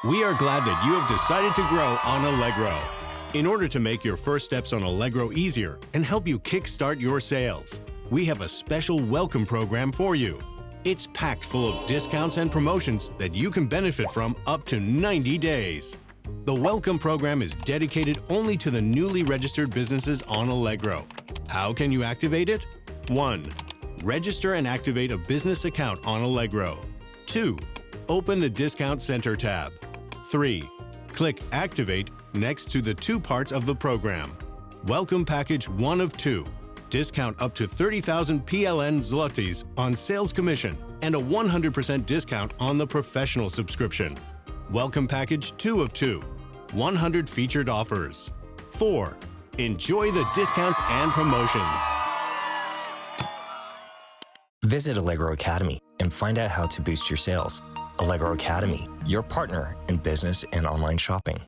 We are glad that you have decided to grow on Allegro. In order to make your first steps on Allegro easier and help you kickstart your sales, we have a special welcome program for you. It's packed full of discounts and promotions that you can benefit from up to 90 days. The welcome program is dedicated only to the newly registered businesses on Allegro. How can you activate it? 1. Register and activate a business account on Allegro. 2. Open the Discount Center tab. 3. Click Activate next to the two parts of the program. Welcome Package 1 of 2. Discount up to 30,000 PLN zlotys on sales commission and a 100% discount on the professional subscription. Welcome Package 2 of 2. 100 featured offers. 4. Enjoy the discounts and promotions. Visit Allegro Academy and find out how to boost your sales. Allegro Academy, your partner in business and online shopping.